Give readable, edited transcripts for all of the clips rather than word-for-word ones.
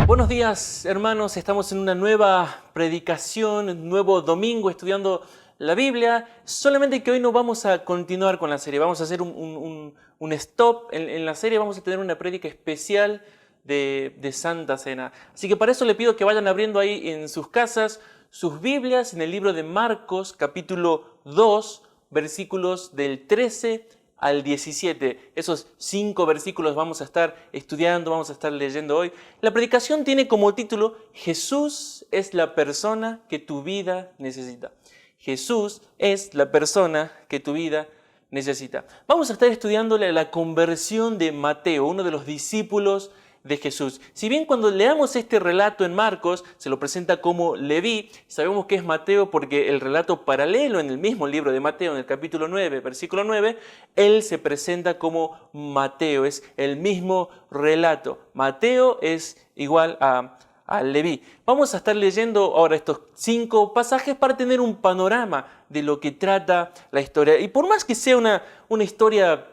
Buenos días, hermanos. Estamos en una nueva predicación, un nuevo domingo estudiando la Biblia. Solamente que hoy no vamos a continuar con la serie. Vamos a hacer un stop en la serie. Vamos a tener una prédica especial de Santa Cena. Así que para eso le pido que vayan abriendo ahí en sus casas sus Biblias en el libro de Marcos, capítulo 2, versículos del 13 al 17. Esos 5 versículos vamos a estar estudiando, vamos a estar leyendo hoy. La predicación tiene como título: Jesús es la persona que tu vida necesita. Jesús es la persona que tu vida necesita. Vamos a estar estudiando la conversión de Mateo, uno de los discípulos de Jesús. Si bien cuando leamos este relato en Marcos se lo presenta como Leví, sabemos que es Mateo porque el relato paralelo en el mismo libro de Mateo, en el capítulo 9, versículo 9, él se presenta como Mateo, es el mismo relato. Mateo es igual a Leví. Vamos a estar leyendo ahora estos 5 pasajes para tener un panorama de lo que trata la historia. Y por más que sea una historia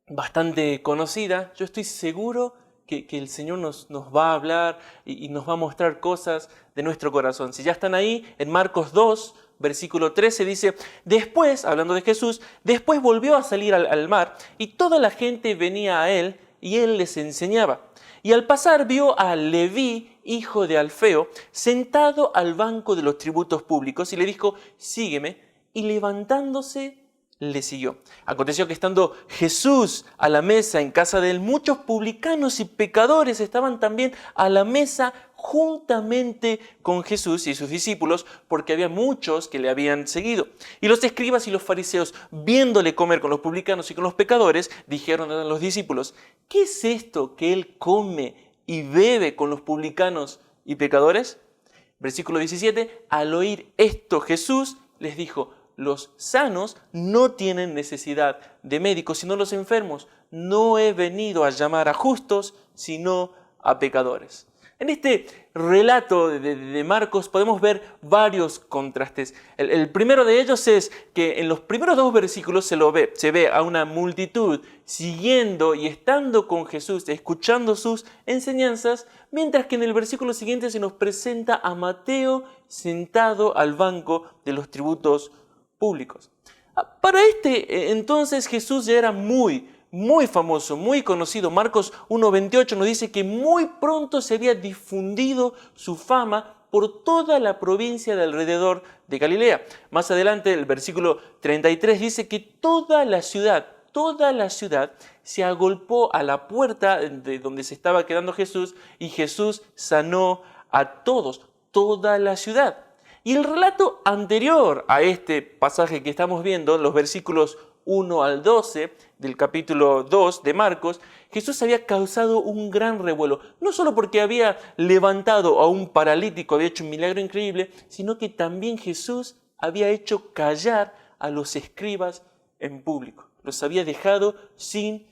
bastante conocida, yo estoy seguro que el Señor nos va a hablar y nos va a mostrar cosas de nuestro corazón. Si ya están ahí, en Marcos 2, versículo 13 dice: después, hablando de Jesús, después volvió a salir al mar y toda la gente venía a él y él les enseñaba. Y al pasar vio a Leví, hijo de Alfeo, sentado al banco de los tributos públicos y le dijo: sígueme. Y levantándose, le siguió. Aconteció que estando Jesús a la mesa en casa de él, muchos publicanos y pecadores estaban también a la mesa juntamente con Jesús y sus discípulos, porque había muchos que le habían seguido. Y los escribas y los fariseos, viéndole comer con los publicanos y con los pecadores, dijeron a los discípulos: ¿qué es esto que él come y bebe con los publicanos y pecadores? Versículo 17, al oír esto Jesús les dijo: los sanos no tienen necesidad de médicos, sino los enfermos. No he venido a llamar a justos, sino a pecadores. En este relato de Marcos podemos ver varios contrastes. El primero de ellos es que en los primeros 2 versículos se ve a una multitud siguiendo y estando con Jesús, escuchando sus enseñanzas, mientras que en el versículo siguiente se nos presenta a Mateo sentado al banco de los tributos públicos. Para entonces Jesús ya era muy famoso, muy conocido. Marcos 1:28 nos dice que muy pronto se había difundido su fama por toda la provincia de alrededor de Galilea. Más adelante el versículo 33 dice que toda la ciudad se agolpó a la puerta de donde se estaba quedando Jesús y Jesús sanó a toda la ciudad. Y el relato anterior a este pasaje que estamos viendo, los versículos 1 al 12 del capítulo 2 de Marcos, Jesús había causado un gran revuelo, no solo porque había levantado a un paralítico, había hecho un milagro increíble, sino que también Jesús había hecho callar a los escribas en público, los había dejado sin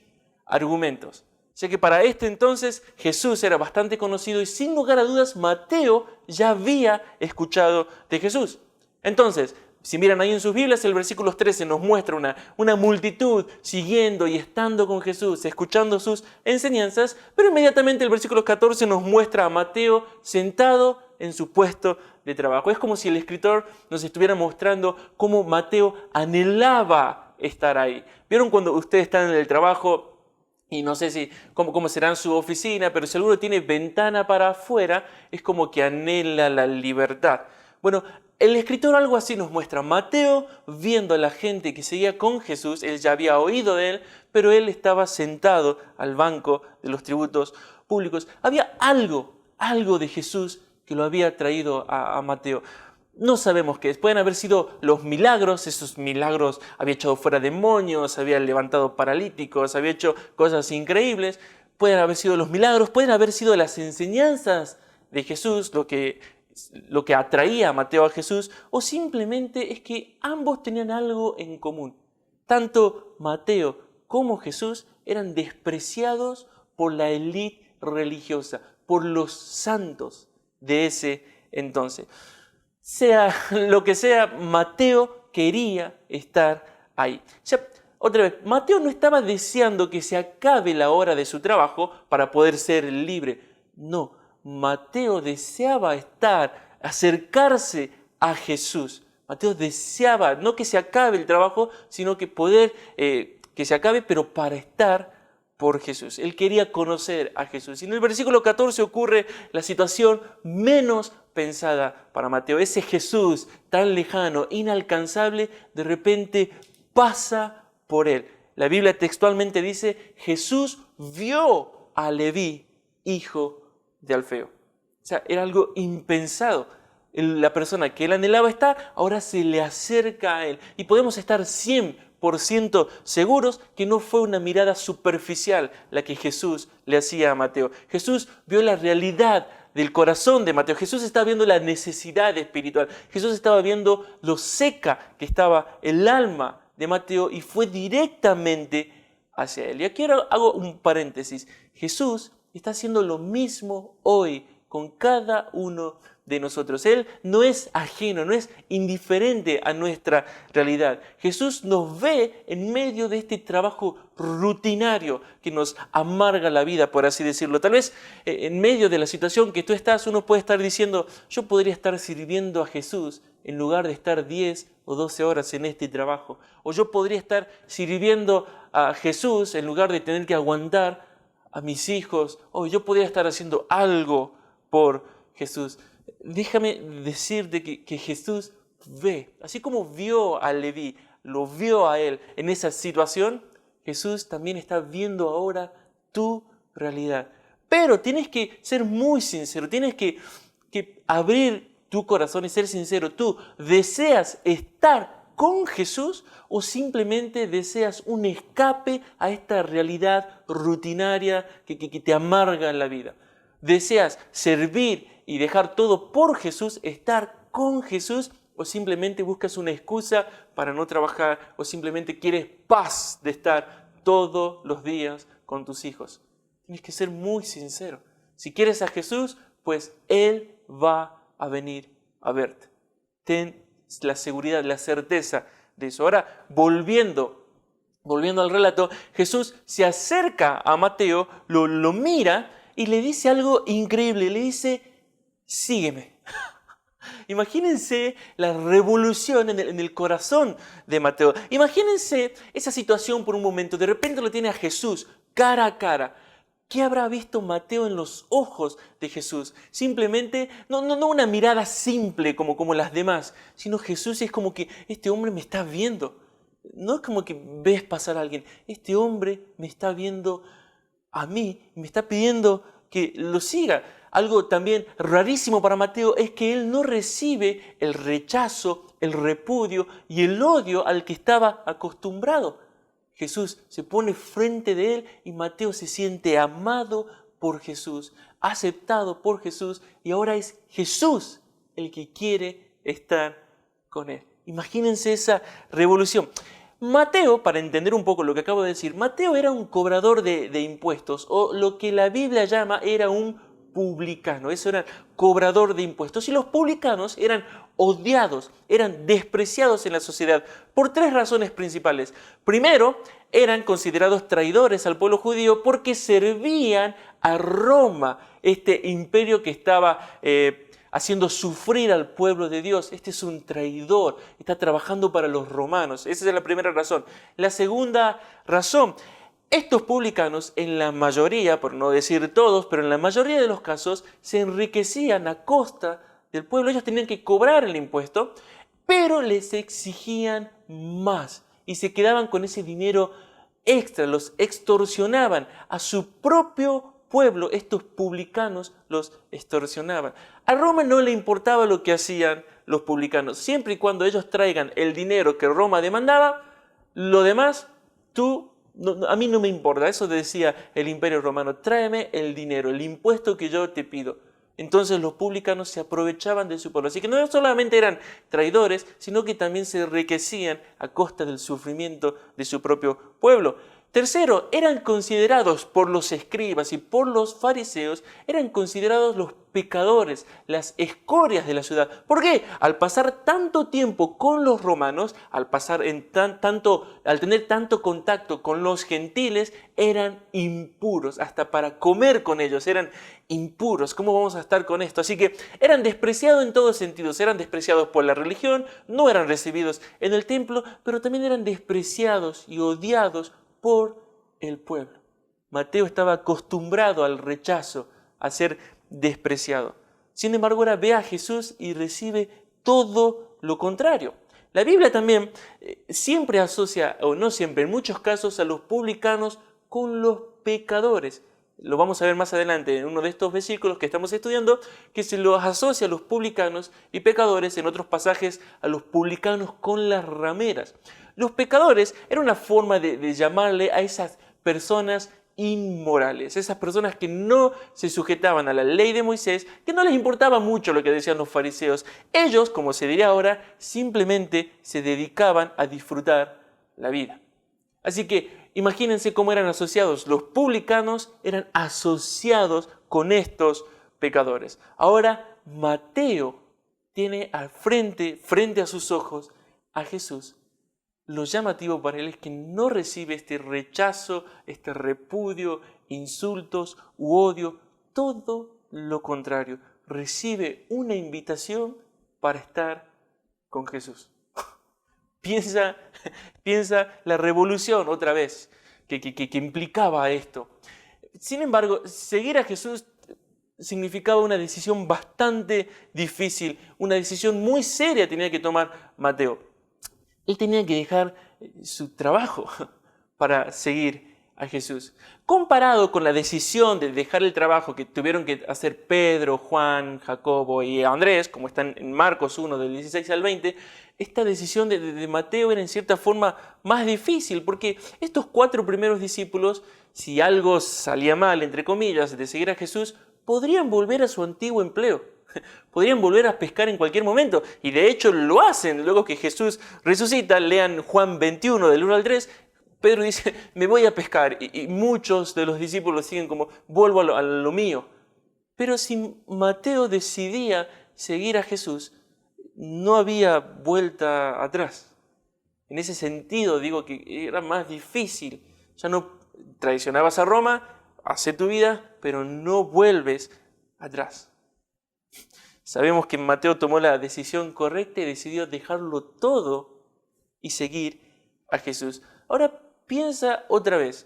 argumentos. O sea que para entonces Jesús era bastante conocido y sin lugar a dudas Mateo ya había escuchado de Jesús. Entonces, si miran ahí en sus Biblias, el versículo 13 nos muestra una multitud siguiendo y estando con Jesús, escuchando sus enseñanzas, pero inmediatamente el versículo 14 nos muestra a Mateo sentado en su puesto de trabajo. Es como si el escritor nos estuviera mostrando cómo Mateo anhelaba estar ahí. ¿Vieron cuando ustedes están en el trabajo? Y no sé cómo será en su oficina, pero si alguno tiene ventana para afuera, es como que anhela la libertad. Bueno, el escritor algo así nos muestra. Mateo, viendo a la gente que seguía con Jesús, él ya había oído de él, pero él estaba sentado al banco de los tributos públicos. Había algo de Jesús que lo había traído a Mateo. No sabemos qué es. Pueden haber sido los milagros. Esos milagros, había echado fuera demonios, había levantado paralíticos, había hecho cosas increíbles. Pueden haber sido los milagros, pueden haber sido las enseñanzas de Jesús, lo que atraía a Mateo a Jesús, o simplemente es que ambos tenían algo en común. Tanto Mateo como Jesús eran despreciados por la élite religiosa, por los santos de ese entonces. Sea lo que sea, Mateo quería estar ahí. Otra vez, Mateo no estaba deseando que se acabe la hora de su trabajo para poder ser libre. No, Mateo deseaba acercarse a Jesús. Mateo deseaba, no que se acabe el trabajo, sino que que se acabe, pero para estar por Jesús. Él quería conocer a Jesús. Y en el versículo 14 ocurre la situación menos pensada para Mateo. Ese Jesús tan lejano, inalcanzable, de repente pasa por él. La Biblia textualmente dice, Jesús vio a Leví, hijo de Alfeo. O sea, era algo impensado. La persona que él anhelaba estar, ahora se le acerca a él. Y podemos estar 100% seguros que no fue una mirada superficial la que Jesús le hacía a Mateo. Jesús vio la realidad del corazón de Mateo. Jesús estaba viendo la necesidad espiritual. Jesús estaba viendo lo seca que estaba el alma de Mateo y fue directamente hacia él. Y aquí hago un paréntesis. Jesús está haciendo lo mismo hoy con cada uno de nosotros. Él no es ajeno, no es indiferente a nuestra realidad. Jesús nos ve en medio de este trabajo rutinario que nos amarga la vida, por así decirlo. Tal vez en medio de la situación que tú estás, uno puede estar diciendo, yo podría estar sirviendo a Jesús en lugar de estar 10 o 12 horas en este trabajo. O yo podría estar sirviendo a Jesús en lugar de tener que aguantar a mis hijos. O yo podría estar haciendo algo por Jesús. Déjame decirte que Jesús ve, así como vio a Leví, lo vio a él en esa situación, Jesús también está viendo ahora tu realidad. Pero tienes que ser muy sincero, tienes que abrir tu corazón y ser sincero. ¿Tú deseas estar con Jesús o simplemente deseas un escape a esta realidad rutinaria que te amarga en la vida? ¿Deseas servir y dejar todo por Jesús, estar con Jesús, o simplemente buscas una excusa para no trabajar, o simplemente quieres paz de estar todos los días con tus hijos? Tienes que ser muy sincero. Si quieres a Jesús, pues Él va a venir a verte. Ten la seguridad, la certeza de eso. Ahora, volviendo al relato, Jesús se acerca a Mateo, lo mira y le dice algo increíble. Le dice, sígueme. Imagínense la revolución en el corazón de Mateo. Imagínense esa situación por un momento. De repente lo tiene a Jesús cara a cara. ¿Qué habrá visto Mateo en los ojos de Jesús? Simplemente, no una mirada simple como las demás, sino Jesús es como que este hombre me está viendo. No es como que ves pasar a alguien. Este hombre me está viendo a mí, me está pidiendo que lo siga. Algo también rarísimo para Mateo es que él no recibe el rechazo, el repudio y el odio al que estaba acostumbrado. Jesús se pone frente de él y Mateo se siente amado por Jesús, aceptado por Jesús, y ahora es Jesús el que quiere estar con él. Imagínense esa revolución. Mateo, para entender un poco lo que acabo de decir, Mateo era un cobrador de impuestos, o lo que la Biblia llama era un publicano. Eso era cobrador de impuestos. Y los publicanos eran odiados, eran despreciados en la sociedad por tres razones principales. Primero, eran considerados traidores al pueblo judío porque servían a Roma, este imperio que estaba haciendo sufrir al pueblo de Dios. Este es un traidor, está trabajando para los romanos. Esa es la primera razón. La segunda razón, estos publicanos, en la mayoría, por no decir todos, pero en la mayoría de los casos, se enriquecían a costa del pueblo. Ellos tenían que cobrar el impuesto, pero les exigían más y se quedaban con ese dinero extra, los extorsionaban a su propio pueblo. Estos publicanos los extorsionaban. A Roma no le importaba lo que hacían los publicanos. Siempre y cuando ellos traigan el dinero que Roma demandaba, lo demás, a mí no me importa. Eso decía el Imperio Romano. Tráeme el dinero, el impuesto que yo te pido. Entonces los publicanos se aprovechaban de su pueblo. Así que no solamente eran traidores, sino que también se enriquecían a costa del sufrimiento de su propio pueblo. Tercero, eran considerados por los escribas y por los fariseos, eran considerados los pecadores, las escorias de la ciudad. ¿Por qué? Al pasar tanto tiempo con los romanos, al tener tanto contacto con los gentiles, eran impuros, hasta para comer con ellos eran impuros. ¿Cómo vamos a estar con esto? Así que eran despreciados en todos sentidos, eran despreciados por la religión, no eran recibidos en el templo, pero también eran despreciados y odiados por el pueblo. Mateo estaba acostumbrado al rechazo, a ser despreciado. Sin embargo, ahora ve a Jesús y recibe todo lo contrario. La Biblia también siempre asocia, o no siempre, en muchos casos, a los publicanos con los pecadores. Lo vamos a ver más adelante en uno de estos versículos que estamos estudiando, que se los asocia a los publicanos y pecadores, en otros pasajes a los publicanos con las rameras. Los pecadores era una forma de llamarle a esas personas inmorales, esas personas que no se sujetaban a la ley de Moisés, que no les importaba mucho lo que decían los fariseos. Ellos, como se diría ahora, simplemente se dedicaban a disfrutar la vida. Así que imagínense cómo eran asociados. Los publicanos eran asociados con estos pecadores. Ahora Mateo tiene frente a sus ojos a Jesús. Lo llamativo para él es que no recibe este rechazo, este repudio, insultos u odio. Todo lo contrario. Recibe una invitación para estar con Jesús. Piensa la revolución otra vez que implicaba esto. Sin embargo, seguir a Jesús significaba una decisión bastante difícil, una decisión muy seria tenía que tomar Mateo. Él tenía que dejar su trabajo para seguir a Jesús. Comparado con la decisión de dejar el trabajo que tuvieron que hacer Pedro, Juan, Jacobo y Andrés, como están en Marcos 1, del 16 al 20, esta decisión de Mateo era en cierta forma más difícil, porque estos 4 primeros discípulos, si algo salía mal, entre comillas, de seguir a Jesús, podrían volver a su antiguo empleo. Podrían volver a pescar en cualquier momento. Y de hecho lo hacen. Luego que Jesús resucita, lean Juan 21 del 1 al 3, Pedro dice, me voy a pescar. Y muchos de los discípulos siguen como, vuelvo a lo mío. Pero si Mateo decidía seguir a Jesús, no había vuelta atrás. En ese sentido digo que era más difícil. Ya no traicionabas a Roma, hace tu vida, pero no vuelves atrás. Sabemos que Mateo tomó la decisión correcta y decidió dejarlo todo y seguir a Jesús. Ahora piensa otra vez.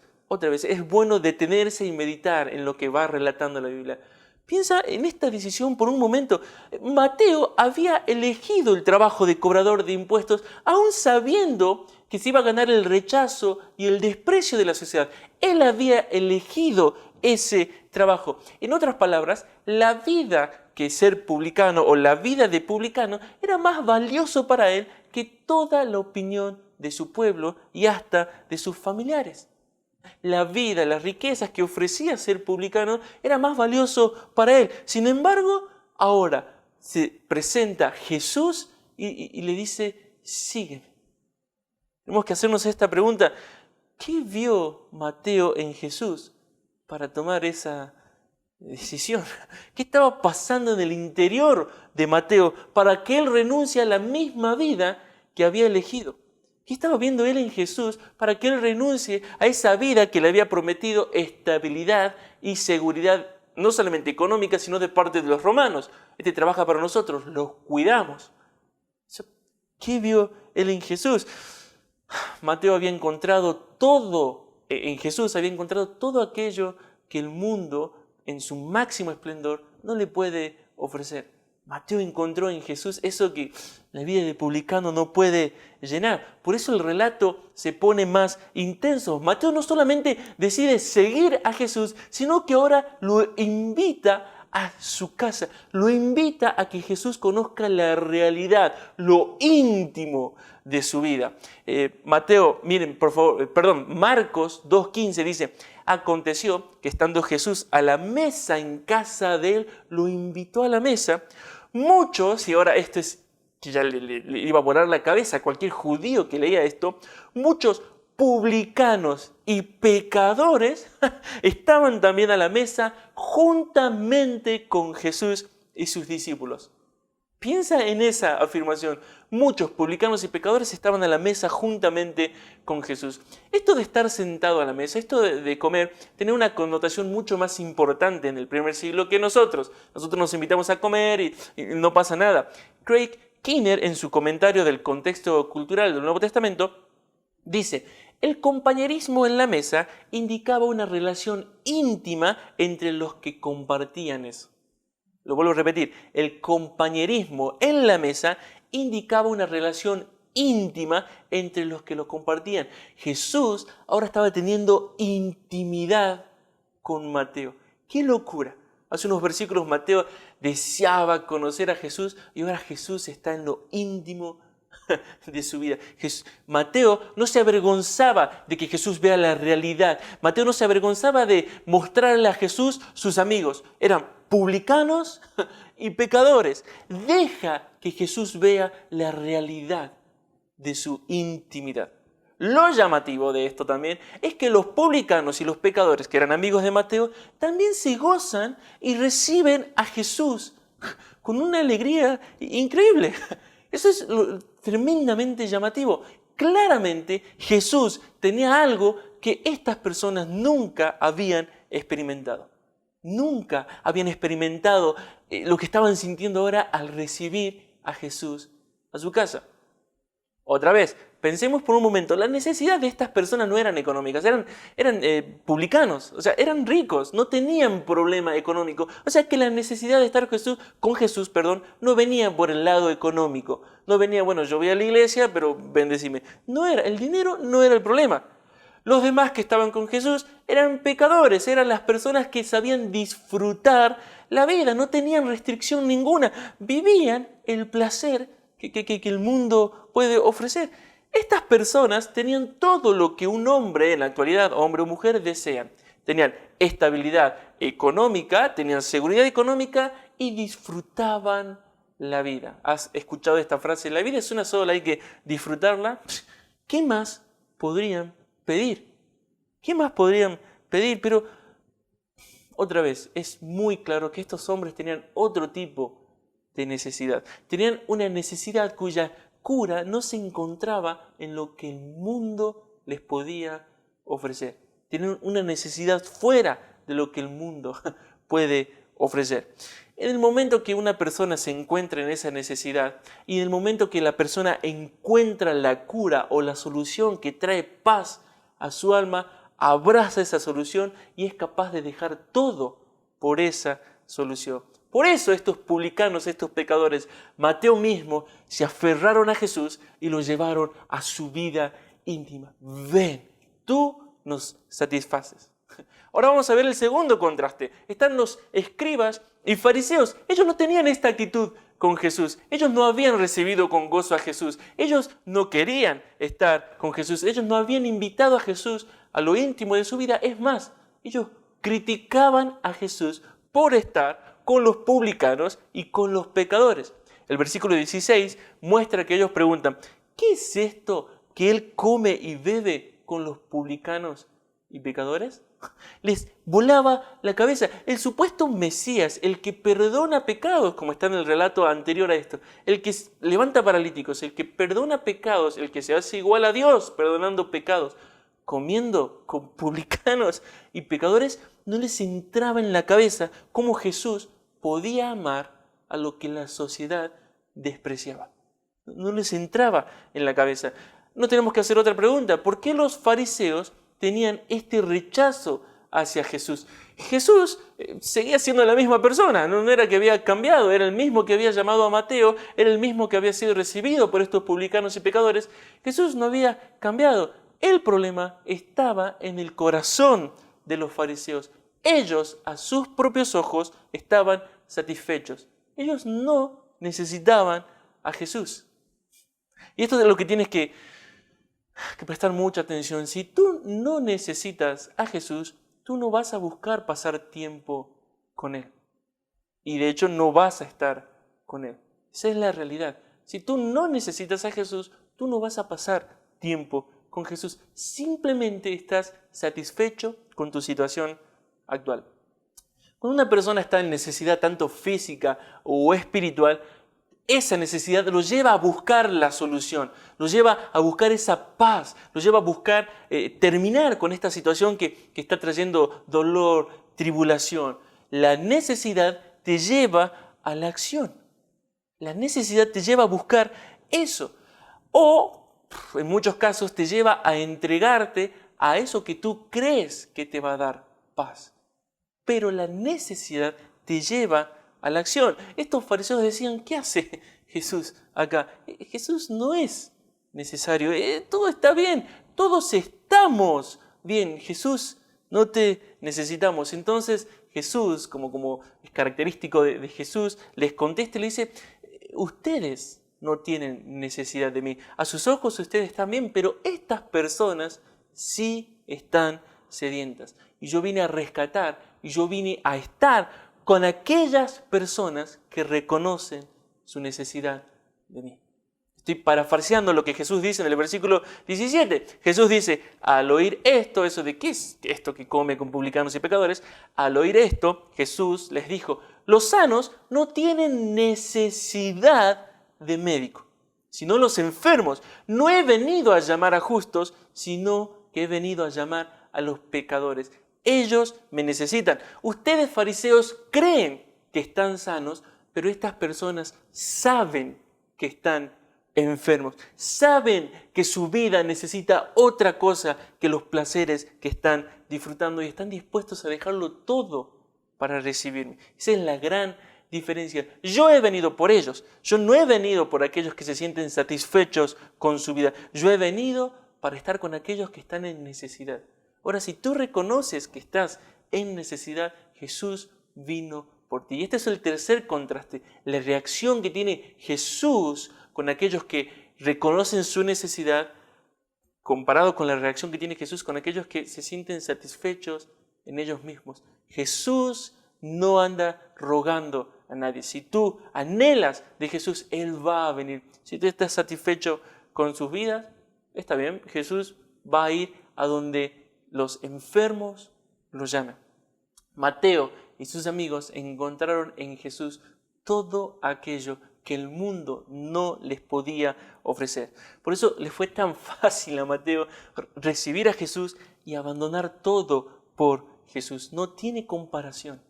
Es bueno detenerse y meditar en lo que va relatando la Biblia. Piensa en esta decisión por un momento. Mateo había elegido el trabajo de cobrador de impuestos, aún sabiendo que se iba a ganar el rechazo y el desprecio de la sociedad. Él había elegido ese trabajo. En otras palabras, la vida que ser publicano o la vida de publicano era más valioso para él que toda la opinión de su pueblo y hasta de sus familiares. La vida, las riquezas que ofrecía ser publicano era más valioso para él. Sin embargo, ahora se presenta Jesús y le dice, sígueme. Tenemos que hacernos esta pregunta. ¿Qué vio Mateo en Jesús para tomar esa decisión? ¿Qué estaba pasando en el interior de Mateo para que él renuncie a la misma vida que había elegido? ¿Qué estaba viendo él en Jesús para que él renuncie a esa vida que le había prometido estabilidad y seguridad, no solamente económica, sino de parte de los romanos? Este trabaja para nosotros, los cuidamos. ¿Qué vio él en Jesús? Mateo había encontrado todo, en Jesús había encontrado todo aquello que el mundo en su máximo esplendor no le puede ofrecer. Mateo encontró en Jesús eso que la vida de publicano no puede llenar. Por eso el relato se pone más intenso. Mateo no solamente decide seguir a Jesús, sino que ahora lo invita a su casa. Lo invita a que Jesús conozca la realidad, lo íntimo de su vida. Marcos 2:15 dice, aconteció que estando Jesús a la mesa en casa de él, lo invitó a la mesa. Muchos, y ahora esto es que ya le iba a volar la cabeza a cualquier judío que leía esto, muchos publicanos y pecadores estaban también a la mesa juntamente con Jesús y sus discípulos. Piensa en esa afirmación. Muchos publicanos y pecadores estaban a la mesa juntamente con Jesús. Esto de estar sentado a la mesa, esto de comer, tenía una connotación mucho más importante en el primer siglo que nosotros. Nosotros nos invitamos a comer y no pasa nada. Craig Keener, en su comentario del contexto cultural del Nuevo Testamento, dice: el compañerismo en la mesa indicaba una relación íntima entre los que compartían eso. Lo vuelvo a repetir, el compañerismo en la mesa indicaba una relación íntima entre los que lo compartían. Jesús ahora estaba teniendo intimidad con Mateo. ¡Qué locura! Hace unos versículos Mateo deseaba conocer a Jesús y ahora Jesús está en lo íntimo de su vida. Mateo no se avergonzaba de que Jesús vea la realidad. Mateo no se avergonzaba de mostrarle a Jesús sus amigos. Eran publicanos y pecadores. Deja que Jesús vea la realidad de su intimidad. Lo llamativo de esto también es que los publicanos y los pecadores, que eran amigos de Mateo, también se gozan y reciben a Jesús con una alegría increíble. Eso es tremendamente llamativo. Claramente Jesús tenía algo que estas personas nunca habían experimentado. Nunca habían experimentado lo que estaban sintiendo ahora al recibir a Jesús a su casa. Otra vez, pensemos por un momento, la necesidad de estas personas no eran económicas, eran publicanos, o sea, eran ricos, no tenían problema económico. O sea que la necesidad de estar con Jesús, no venía por el lado económico. No venía, bueno, yo voy a la iglesia, pero bendecime. El dinero no era el problema. Los demás que estaban con Jesús eran pecadores, eran las personas que sabían disfrutar la vida, no tenían restricción ninguna, vivían el placer que el mundo puede ofrecer. Estas personas tenían todo lo que un hombre en la actualidad, hombre o mujer, desean. Tenían estabilidad económica, tenían seguridad económica y disfrutaban la vida. ¿Has escuchado esta frase? La vida es una sola, hay que disfrutarla. ¿Qué más podrían pedir? ¿Qué más podrían pedir? Pero otra vez, es muy claro que estos hombres tenían otro tipo de necesidad. Tenían una necesidad cuya cura no se encontraba en lo que el mundo les podía ofrecer. Tenían una necesidad fuera de lo que el mundo puede ofrecer. En el momento que una persona se encuentra en esa necesidad y en el momento que la persona encuentra la cura o la solución que trae paz a su alma, abraza esa solución y es capaz de dejar todo por esa solución. Por eso estos publicanos, estos pecadores, Mateo mismo, se aferraron a Jesús y lo llevaron a su vida íntima. Ven, tú nos satisfaces. Ahora vamos a ver el segundo contraste. Están los escribas y fariseos. Ellos no tenían esta actitud con Jesús. Ellos no habían recibido con gozo a Jesús. Ellos no querían estar con Jesús. Ellos no habían invitado a Jesús a lo íntimo de su vida. Es más, ellos criticaban a Jesús por estar con los publicanos y con los pecadores. El versículo 16 muestra que ellos preguntan: ¿qué es esto que él come y bebe con los publicanos y pecadores? Les volaba la cabeza. El supuesto Mesías, el que perdona pecados, como está en el relato anterior a esto, el que levanta paralíticos, el que perdona pecados, el que se hace igual a Dios perdonando pecados, comiendo con publicanos y pecadores, no les entraba en la cabeza cómo Jesús podía amar a lo que la sociedad despreciaba. No les entraba en la cabeza. No tenemos que hacer otra pregunta. ¿Por qué los fariseos tenían este rechazo hacia Jesús? Jesús seguía siendo la misma persona, no era que había cambiado, era el mismo que había llamado a Mateo, era el mismo que había sido recibido por estos publicanos y pecadores. Jesús no había cambiado. El problema estaba en el corazón de los fariseos. Ellos, a sus propios ojos, estaban satisfechos. Ellos no necesitaban a Jesús. Y esto es lo que tienes que prestar mucha atención. Si tú no necesitas a Jesús, tú no vas a buscar pasar tiempo con Él. Y de hecho no vas a estar con Él. Esa es la realidad. Si tú no necesitas a Jesús, tú no vas a pasar tiempo con con Jesús, simplemente estás satisfecho con tu situación actual. Cuando una persona está en necesidad tanto física o espiritual, esa necesidad lo lleva a buscar la solución, lo lleva a buscar esa paz, lo lleva a buscar terminar con esta situación que está trayendo dolor, tribulación. La necesidad te lleva a la acción. La necesidad te lleva a buscar eso. O, en muchos casos, te lleva a entregarte a eso que tú crees que te va a dar paz. Pero la necesidad te lleva a la acción. Estos fariseos decían, ¿qué hace Jesús acá? Jesús no es necesario, todo está bien, todos estamos bien, Jesús, no te necesitamos. Entonces Jesús, como es característico de Jesús, les contesta y le dice, ustedes no tienen necesidad de mí. A sus ojos ustedes están bien, pero estas personas sí están sedientas. Y yo vine a rescatar, y yo vine a estar con aquellas personas que reconocen su necesidad de mí. Estoy parafraseando lo que Jesús dice en el versículo 17. Jesús dice, al oír esto, eso de qué es esto que come con publicanos y pecadores, al oír esto, Jesús les dijo, los sanos no tienen necesidad de médico, sino los enfermos. No he venido a llamar a justos, sino que he venido a llamar a los pecadores. Ellos me necesitan. Ustedes, fariseos, creen que están sanos, pero estas personas saben que están enfermos. Saben que su vida necesita otra cosa que los placeres que están disfrutando y están dispuestos a dejarlo todo para recibirme. Esa es la gran diferencia. Yo he venido por ellos. Yo no he venido por aquellos que se sienten satisfechos con su vida. Yo he venido para estar con aquellos que están en necesidad. Ahora, si tú reconoces que estás en necesidad, Jesús vino por ti. Y este es el tercer contraste, la reacción que tiene Jesús con aquellos que reconocen su necesidad, comparado con la reacción que tiene Jesús con aquellos que se sienten satisfechos en ellos mismos. Jesús no anda rogando a nadie. Si tú anhelas de Jesús, Él va a venir. Si tú estás satisfecho con sus vidas, está bien, Jesús va a ir a donde los enfermos los llaman. Mateo y sus amigos encontraron en Jesús todo aquello que el mundo no les podía ofrecer. Por eso le fue tan fácil a Mateo recibir a Jesús y abandonar todo por Jesús. No tiene comparación.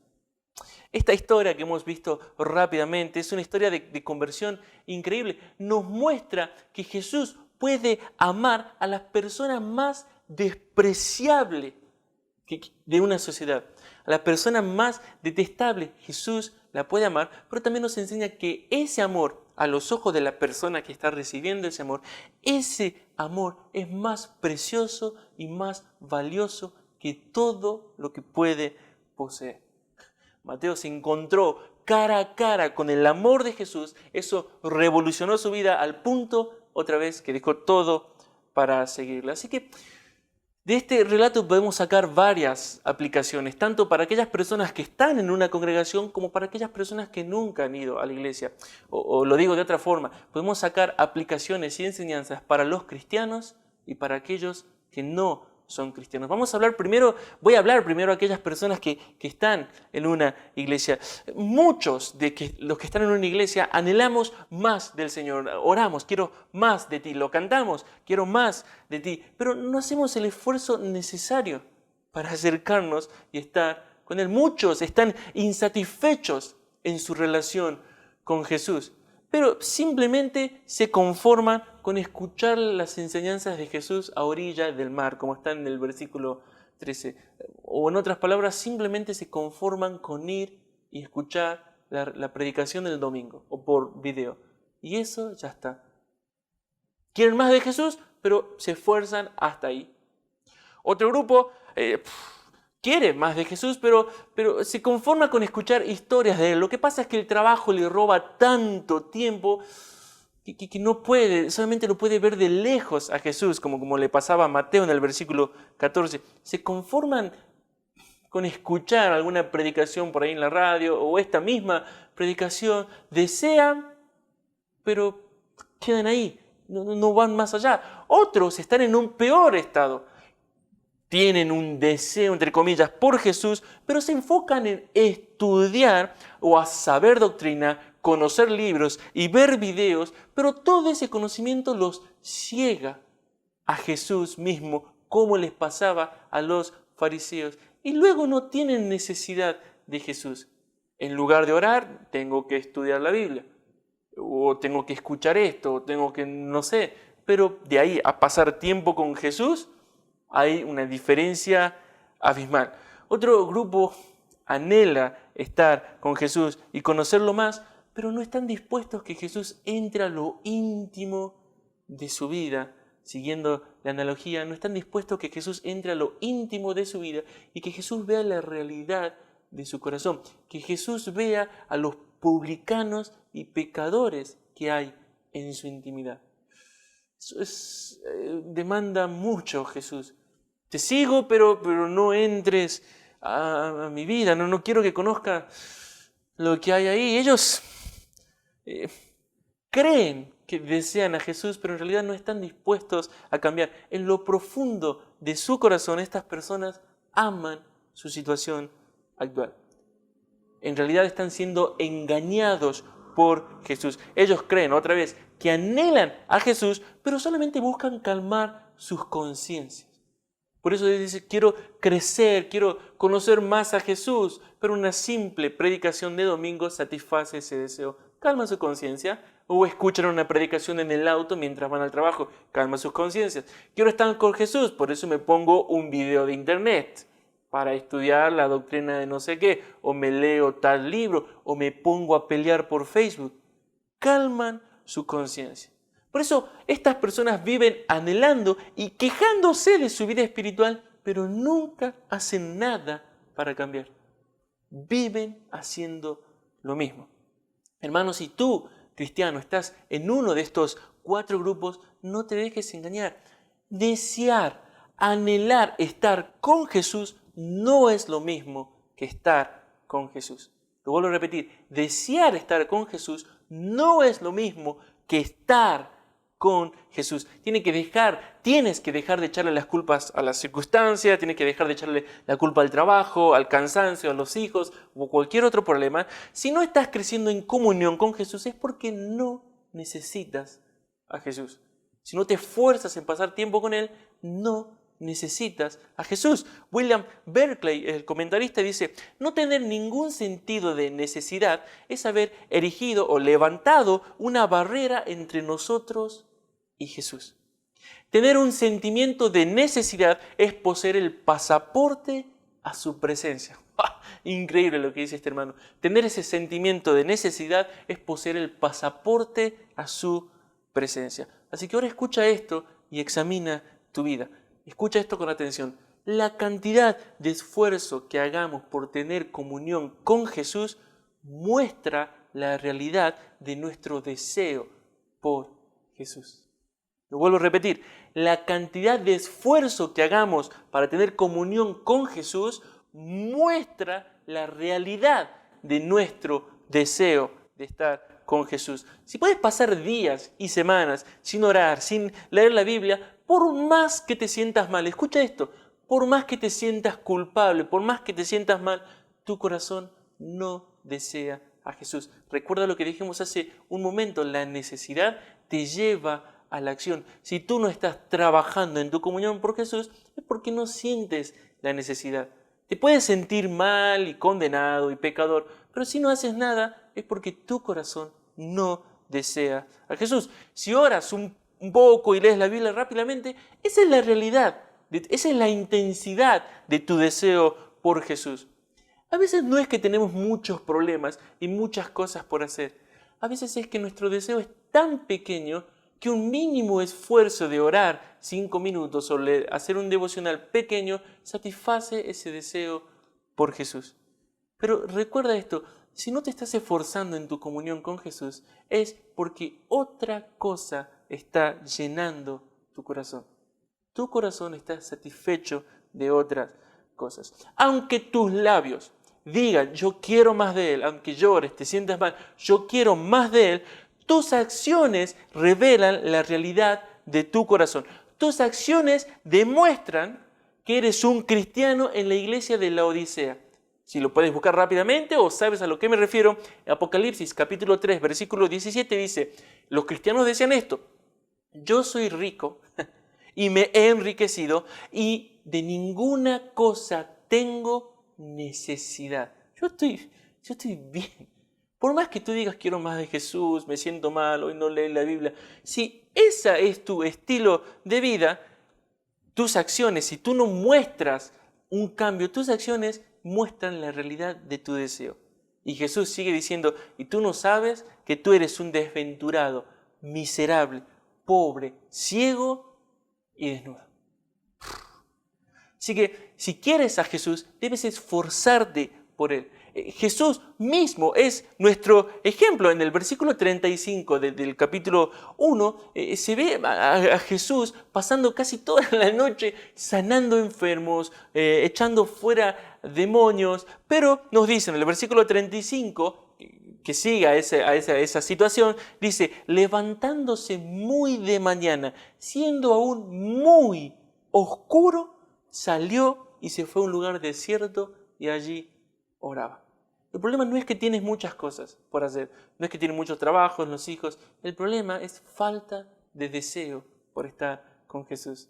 Esta historia que hemos visto rápidamente es una historia de conversión increíble. Nos muestra que Jesús puede amar a las personas más despreciables de una sociedad. A la persona más detestable, Jesús la puede amar, pero también nos enseña que ese amor, a los ojos de la persona que está recibiendo ese amor es más precioso y más valioso que todo lo que puede poseer. Mateo se encontró cara a cara con el amor de Jesús. Eso revolucionó su vida al punto, otra vez, que dejó todo para seguirle. Así que de este relato podemos sacar varias aplicaciones, tanto para aquellas personas que están en una congregación como para aquellas personas que nunca han ido a la iglesia. O lo digo de otra forma, podemos sacar aplicaciones y enseñanzas para los cristianos y para aquellos que no son cristianos. Voy a hablar primero a aquellas personas que están en una iglesia. Muchos de los que están en una iglesia anhelamos más del Señor. Oramos, quiero más de ti. Lo cantamos, quiero más de ti. Pero no hacemos el esfuerzo necesario para acercarnos y estar con Él. Muchos están insatisfechos en su relación con Jesús, pero simplemente se conforman con escuchar las enseñanzas de Jesús a orilla del mar, como está en el versículo 13. O en otras palabras, simplemente se conforman con ir y escuchar la predicación del domingo o por video. Y eso ya está. Quieren más de Jesús, pero se esfuerzan hasta ahí. Otro grupo quiere más de Jesús, pero se conforma con escuchar historias de Él. Lo que pasa es que el trabajo le roba tanto tiempo que no puede, solamente lo puede ver de lejos a Jesús, como le pasaba a Mateo en el versículo 14. Se conforman con escuchar alguna predicación por ahí en la radio o esta misma predicación. Desean, pero quedan ahí. no van más allá. Otros están en un peor estado. Tienen un deseo, entre comillas, por Jesús, pero se enfocan en estudiar o a saber doctrina, conocer libros y ver videos, pero todo ese conocimiento los ciega a Jesús mismo, como les pasaba a los fariseos. Y luego no tienen necesidad de Jesús. En lugar de orar, tengo que estudiar la Biblia, o tengo que escuchar esto, o tengo que, no sé, pero de ahí a pasar tiempo con Jesús, hay una diferencia abismal. Otro grupo anhela estar con Jesús y conocerlo más, pero no están dispuestos que Jesús entre a lo íntimo de su vida. Siguiendo la analogía, no están dispuestos que Jesús entre a lo íntimo de su vida y que Jesús vea la realidad de su corazón, que Jesús vea a los publicanos y pecadores que hay en su intimidad. Eso demanda mucho, Jesús. Te sigo, pero no entres a mi vida. No quiero que conozca lo que hay ahí. Ellos creen que desean a Jesús, pero en realidad no están dispuestos a cambiar. En lo profundo de su corazón, estas personas aman su situación actual. En realidad están siendo engañados por Jesús. Ellos creen, otra vez, que anhelan a Jesús, pero solamente buscan calmar sus conciencias. Por eso dice, quiero crecer, quiero conocer más a Jesús, pero una simple predicación de domingo satisface ese deseo. Calma su conciencia. O escuchan una predicación en el auto mientras van al trabajo. Calma sus conciencias. Quiero estar con Jesús, por eso me pongo un video de internet para estudiar la doctrina de no sé qué, o me leo tal libro, o me pongo a pelear por Facebook. Calman su conciencia. Por eso estas personas viven anhelando y quejándose de su vida espiritual, pero nunca hacen nada para cambiar. Viven haciendo lo mismo. Hermanos, si tú, cristiano, estás en uno de estos 4 grupos, no te dejes engañar. Desear, anhelar estar con Jesús no es lo mismo que estar con Jesús. Lo vuelvo a repetir, desear estar con Jesús no es lo mismo que estar con Jesús. Tienes que dejar de echarle las culpas a las circunstancias, tienes que dejar de echarle la culpa al trabajo, al cansancio, a los hijos o cualquier otro problema. Si no estás creciendo en comunión con Jesús es porque no necesitas a Jesús. Si no te esfuerzas en pasar tiempo con Él, no necesitas a Jesús. William Berkeley, el comentarista, dice, no tener ningún sentido de necesidad es haber erigido o levantado una barrera entre nosotros y Jesús. Tener un sentimiento de necesidad es poseer el pasaporte a su presencia. Increíble lo que dice este hermano. Tener ese sentimiento de necesidad es poseer el pasaporte a su presencia. Así que ahora escucha esto y examina tu vida. Escucha esto con atención. La cantidad de esfuerzo que hagamos por tener comunión con Jesús muestra la realidad de nuestro deseo por Jesús. Lo vuelvo a repetir. La cantidad de esfuerzo que hagamos para tener comunión con Jesús muestra la realidad de nuestro deseo de estar con Jesús. Si puedes pasar días y semanas sin orar, sin leer la Biblia, por más que te sientas mal, escucha esto, por más que te sientas culpable, por más que te sientas mal, tu corazón no desea a Jesús. Recuerda lo que dijimos hace un momento, la necesidad te lleva a la acción. Si tú no estás trabajando en tu comunión por Jesús, es porque no sientes la necesidad. Te puedes sentir mal y condenado y pecador, pero si no haces nada, es porque tu corazón no desea a Jesús. Si oras un poco y lees la Biblia rápidamente, esa es la realidad, esa es la intensidad de tu deseo por Jesús. A veces no es que tenemos muchos problemas y muchas cosas por hacer. A veces es que nuestro deseo es tan pequeño que un mínimo esfuerzo de orar 5 minutos o hacer un devocional pequeño satisface ese deseo por Jesús. Pero recuerda esto, si no te estás esforzando en tu comunión con Jesús, es porque otra cosa está llenando tu corazón. Tu corazón está satisfecho de otras cosas. Aunque tus labios digan, yo quiero más de Él, aunque llores, te sientas mal, yo quiero más de Él, tus acciones revelan la realidad de tu corazón. Tus acciones demuestran que eres un cristiano en la iglesia de la Odisea. Si lo puedes buscar rápidamente o sabes a lo que me refiero, Apocalipsis capítulo 3, versículo 17 dice, los cristianos decían esto, yo soy rico y me he enriquecido y de ninguna cosa tengo necesidad. Yo estoy bien. Por más que tú digas quiero más de Jesús, me siento mal, hoy no leí la Biblia. Si ese es tu estilo de vida, tus acciones, si tú no muestras un cambio, tus acciones muestran la realidad de tu deseo. Y Jesús sigue diciendo, y tú no sabes que tú eres un desventurado, miserable, pobre, ciego y desnudo. Así que si quieres a Jesús, debes esforzarte por Él. Jesús mismo es nuestro ejemplo. En el versículo 35 del capítulo 1 se ve a Jesús pasando casi toda la noche sanando enfermos, echando fuera demonios, pero nos dice en el versículo 35, que sigue a esa situación, dice, levantándose muy de mañana, siendo aún muy oscuro, salió y se fue a un lugar desierto y allí oraba. El problema no es que tienes muchas cosas por hacer, no es que tienes muchos trabajos, los hijos. El problema es falta de deseo por estar con Jesús.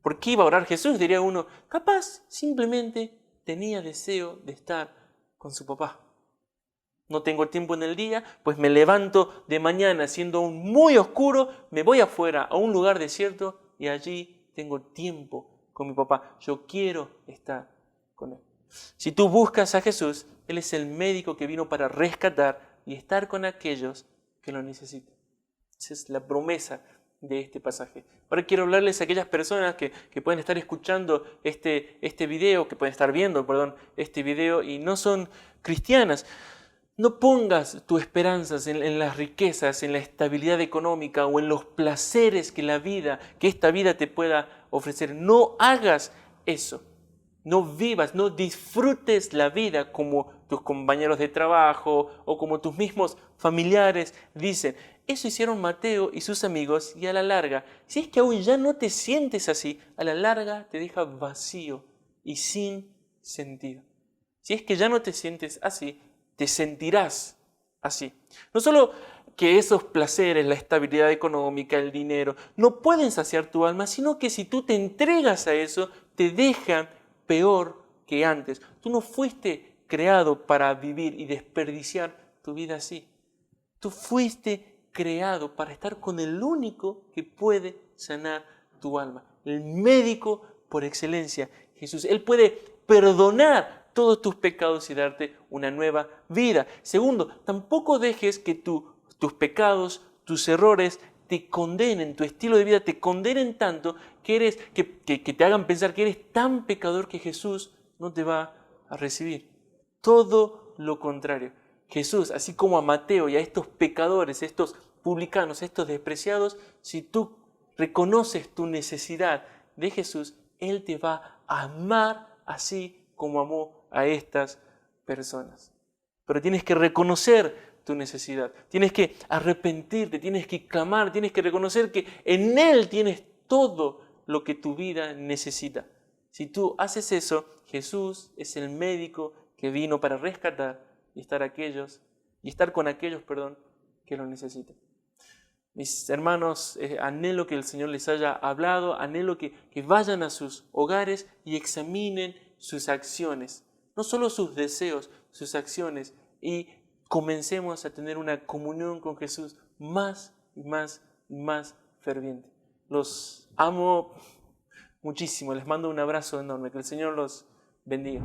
¿Por qué iba a orar Jesús? Diría uno, capaz simplemente tenía deseo de estar con su papá. No tengo tiempo en el día, pues me levanto de mañana siendo aún muy oscuro, me voy afuera a un lugar desierto y allí tengo tiempo con mi papá. Yo quiero estar con él. Si tú buscas a Jesús, Él es el médico que vino para rescatar y estar con aquellos que lo necesitan. Esa es la promesa de este pasaje. Ahora quiero hablarles a aquellas personas que pueden estar escuchando este video, que pueden estar viendo, este video y no son cristianas. No pongas tus esperanzas en las riquezas, en la estabilidad económica o en los placeres que esta vida te pueda ofrecer. No hagas eso. No vivas, no disfrutes la vida como tus compañeros de trabajo o como tus mismos familiares dicen. Eso hicieron Mateo y sus amigos y a la larga, si es que aún ya no te sientes así, a la larga te deja vacío y sin sentido. Si es que ya no te sientes así, te sentirás así. No solo que esos placeres, la estabilidad económica, el dinero, no pueden saciar tu alma, sino que si tú te entregas a eso, te dejan peor que antes. Tú no fuiste creado para vivir y desperdiciar tu vida así. Tú fuiste creado para estar con el único que puede sanar tu alma, el médico por excelencia, Jesús. Él puede perdonar todos tus pecados y darte una nueva vida. Segundo, tampoco dejes que tus pecados, tus errores te condenen, tu estilo de vida te condenen tanto que te hagan pensar que eres tan pecador que Jesús no te va a recibir. Todo lo contrario. Jesús, así como a Mateo y a estos pecadores, estos publicanos, estos despreciados, si tú reconoces tu necesidad de Jesús, Él te va a amar así como amó a estas personas. Pero tienes que reconocer tu necesidad, tienes que arrepentirte, tienes que clamar, tienes que reconocer que en Él tienes todo lo que tu vida necesita. Si tú haces eso, Jesús es el médico que vino para rescatar y estar con aquellos que lo necesitan. Mis hermanos, anhelo que el Señor les haya hablado, anhelo que vayan a sus hogares y examinen sus acciones, no solo sus deseos, sus acciones, y comencemos a tener una comunión con Jesús más y más y más ferviente. Los amo muchísimo, les mando un abrazo enorme, que el Señor los bendiga.